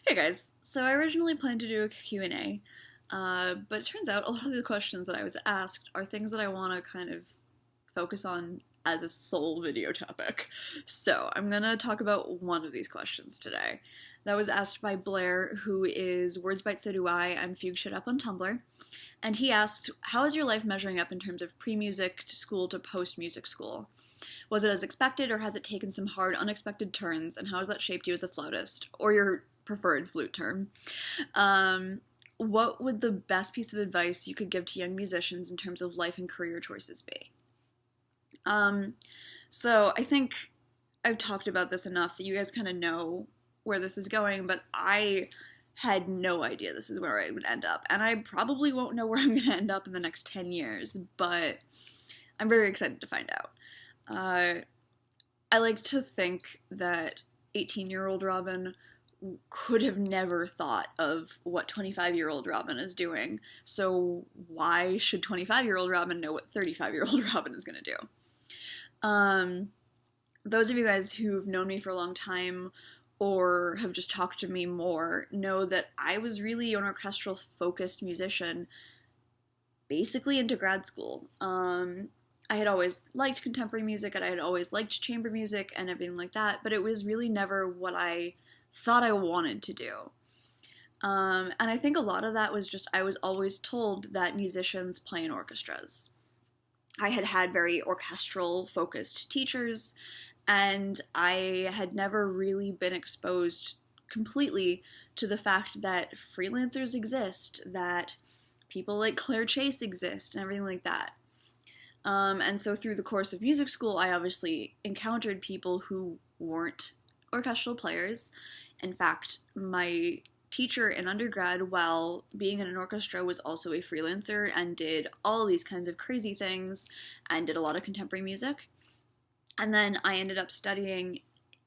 Hey guys, so I originally planned to do a Q&A, but it turns out a lot of the questions that I was asked are things that I want to kind of focus on as a sole video topic. So I'm gonna talk about one of these questions today. That was asked by Blair, who is Words Bite So Do I, I'm Fugue Shit Up on Tumblr. And he asked, how is your life measuring up in terms of pre-music to school to post-music school? Was it as expected, or has it taken some hard, unexpected turns, and how has that shaped you as a flautist? Or your preferred flute term. What would the best piece of advice you could give to young musicians in terms of life and career choices be? So I think I've talked about this enough that you guys kind of know where this is going, but I had no idea this is where I would end up, and I probably won't know where I'm going to end up in the next 10 years, but I'm very excited to find out. I like to think that 18-year-old Robin could have never thought of what 25-year-old Robin is doing, so why should 25-year-old Robin know what 35-year-old Robin is going to do? Those of you guys who've known me for a long time or have just talked to me more know that I was really an orchestral-focused musician basically into grad school. I had always liked contemporary music, and I had always liked chamber music and everything like that, but it was really never what I thought I wanted to do. And I think a lot of that was just I was always told that musicians play in orchestras. I had had very orchestral-focused teachers, and I had never really been exposed completely to the fact that freelancers exist, that people like Claire Chase exist, and everything like that. And so through the course of music school, I obviously encountered people who weren't orchestral players. In fact, my teacher in undergrad, while being in an orchestra, was also a freelancer and did all these kinds of crazy things and did a lot of contemporary music. And then I ended up studying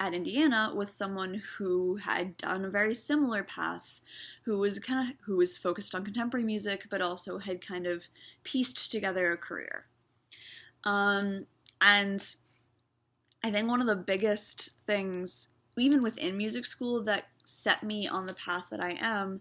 at Indiana with someone who had done a very similar path, who was focused on contemporary music, but also had kind of pieced together a career. And I think one of the biggest things, even within music school, that set me on the path that I am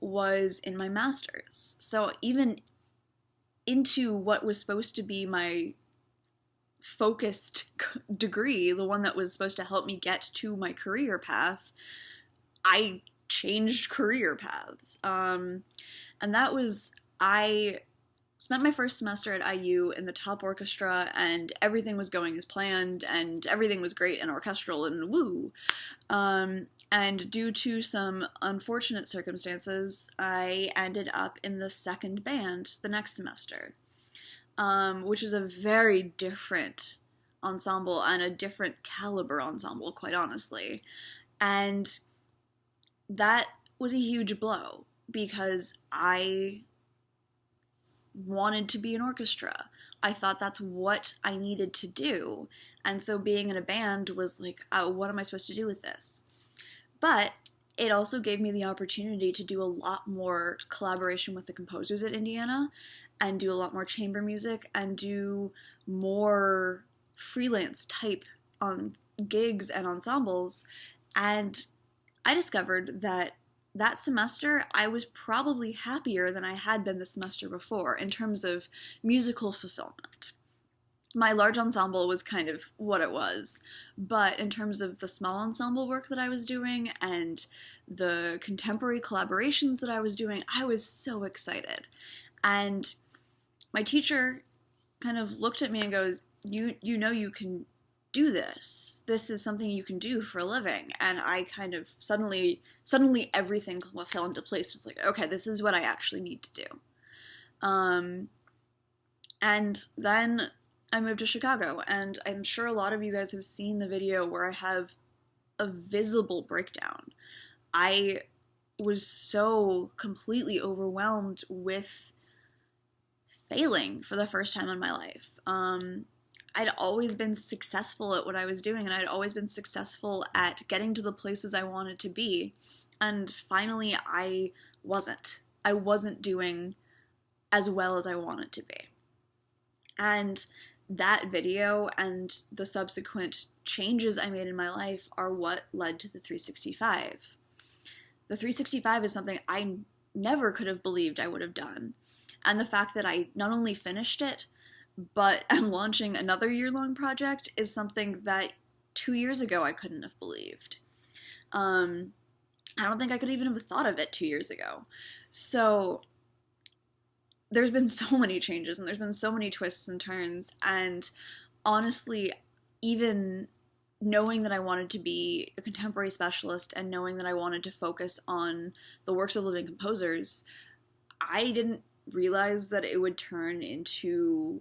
was in my master's. So even into what was supposed to be my focused degree, the one that was supposed to help me get to my career path, I changed career paths. And that was, I spent my first semester at IU in the top orchestra, and everything was going as planned, and everything was great and orchestral and woo. And due to some unfortunate circumstances, I ended up in the second band the next semester, which is a very different ensemble and a different caliber ensemble, quite honestly. And that was a huge blow because I wanted to be an orchestra. I thought that's what I needed to do. And so being in a band was like, oh, what am I supposed to do with this? But it also gave me the opportunity to do a lot more collaboration with the composers at Indiana and do a lot more chamber music and do more freelance type on gigs and ensembles. And I discovered that semester, I was probably happier than I had been the semester before in terms of musical fulfillment. My large ensemble was kind of what it was, but in terms of the small ensemble work that I was doing and the contemporary collaborations that I was doing, I was so excited. And my teacher kind of looked at me and goes, you know you can do this. This is something you can do for a living. And I kind of suddenly everything fell into place. It was like, okay, this is what I actually need to do. And then I moved to Chicago, and I'm sure a lot of you guys have seen the video where I have a visible breakdown. I was so completely overwhelmed with failing for the first time in my life. I'd always been successful at what I was doing, and I'd always been successful at getting to the places I wanted to be. And finally, I wasn't. I wasn't doing as well as I wanted to be. And that video and the subsequent changes I made in my life are what led to the 365. the 365 is something I never could have believed I would have done. And the fact that I not only finished it, but am launching another year-long project is something that 2 years ago I couldn't have believed. I don't think I could even have thought of it 2 years ago. So there's been so many changes and there's been so many twists and turns, and honestly, even knowing that I wanted to be a contemporary specialist and knowing that I wanted to focus on the works of living composers, I didn't realize that it would turn into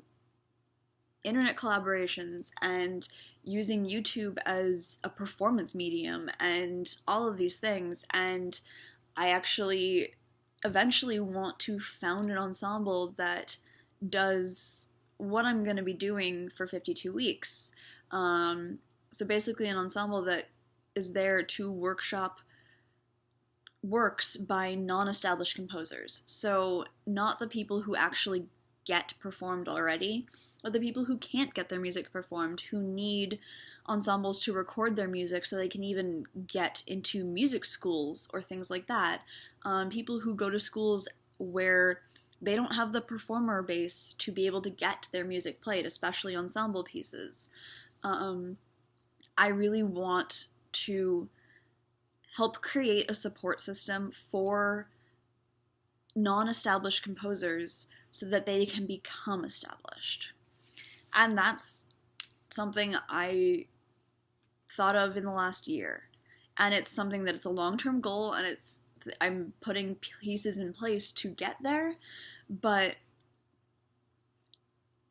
internet collaborations and using YouTube as a performance medium and all of these things. And I actually eventually want to found an ensemble that does what I'm going to be doing for 52 weeks. So basically an ensemble that is there to workshop works by non-established composers. So not the people who actually get performed already, but the people who can't get their music performed, who need ensembles to record their music so they can even get into music schools or things like that. People who go to schools where they don't have the performer base to be able to get their music played, especially ensemble pieces. I really want to help create a support system for non-established composers so that they can become established. And that's something I thought of in the last year. And it's something that it's a long-term goal, and I'm putting pieces in place to get there. But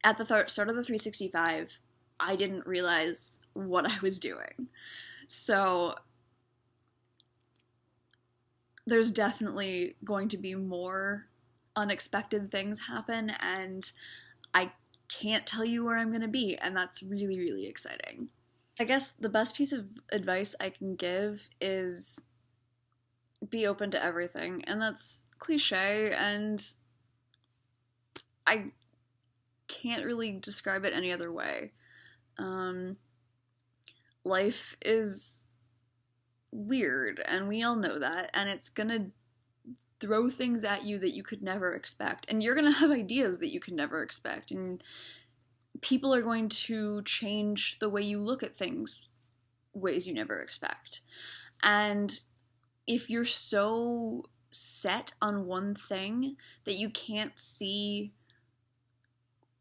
at the start of the 365, I didn't realize what I was doing. So there's definitely going to be more unexpected things happen, and I can't tell you where I'm going to be, and that's really, really exciting. I guess the best piece of advice I can give is be open to everything, and that's cliche, and I can't really describe it any other way. Life is weird, and we all know that, and it's gonna throw things at you that you could never expect, and you're gonna have ideas that you could never expect, and people are going to change the way you look at things ways you never expect. And if you're so set on one thing that you can't see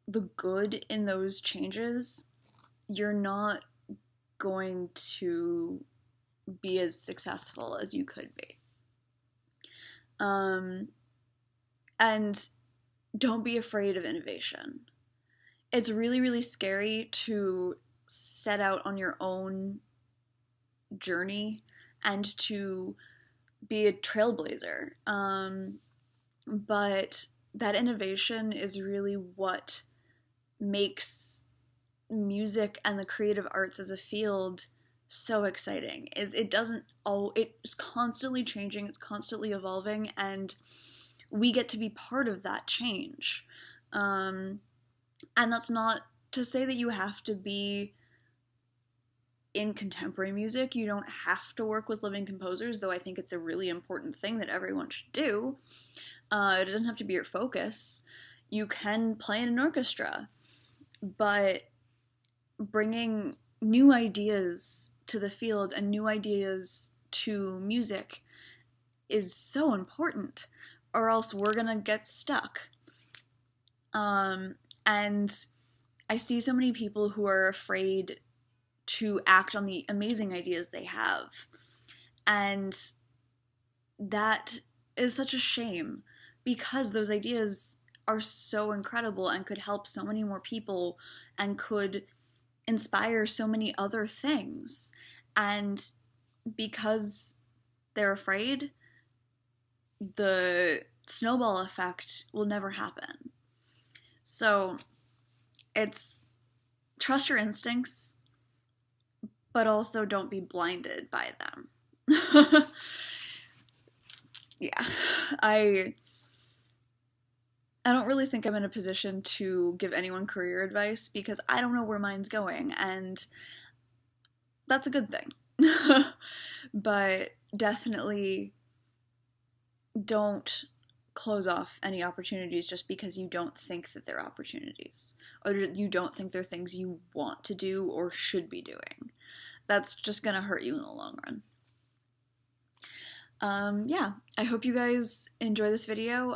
the good in those changes, you're not going to be as successful as you could be. And don't be afraid of innovation. It's really, really scary to set out on your own journey and to be a trailblazer. But that innovation is really what makes music and the creative arts as a field so exciting. It's constantly changing, it's constantly evolving, and we get to be part of that change. And that's not to say that you have to be in contemporary music. You don't have to work with living composers, though I think it's a really important thing that everyone should do. It doesn't have to be your focus. You can play in an orchestra, but bringing new ideas to the field and new ideas to music is so important, or else we're gonna get stuck. And I see so many people who are afraid to act on the amazing ideas they have. And that is such a shame, because those ideas are so incredible and could help so many more people and could inspire so many other things. And because they're afraid, the snowball effect will never happen. So it's trust your instincts, but also don't be blinded by them. Yeah, I don't really think I'm in a position to give anyone career advice, because I don't know where mine's going, and that's a good thing. But definitely don't close off any opportunities just because you don't think that they're opportunities, or you don't think they're things you want to do or should be doing. That's just gonna hurt you in the long run. Yeah, I hope you guys enjoy this video.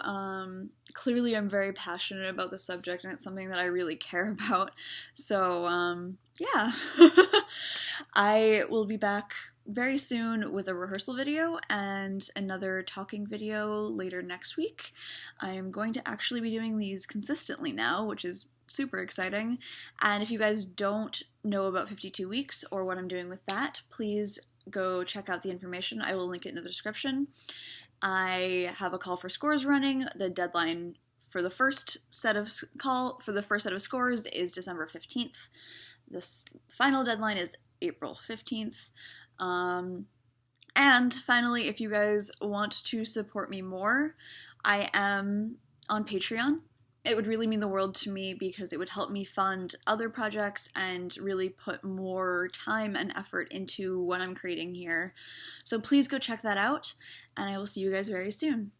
Clearly I'm very passionate about this subject, and it's something that I really care about. So, yeah. I will be back very soon with a rehearsal video and another talking video later next week. I am going to actually be doing these consistently now, which is super exciting. And if you guys don't know about 52 weeks or what I'm doing with that, please go check out the information. I will link it in the description. I have a call for scores running. The deadline for the first set of scores is December 15th. This final deadline is April 15th. And finally, if you guys want to support me more, I am on Patreon. It would really mean the world to me because it would help me fund other projects and really put more time and effort into what I'm creating here. So please go check that out, and I will see you guys very soon.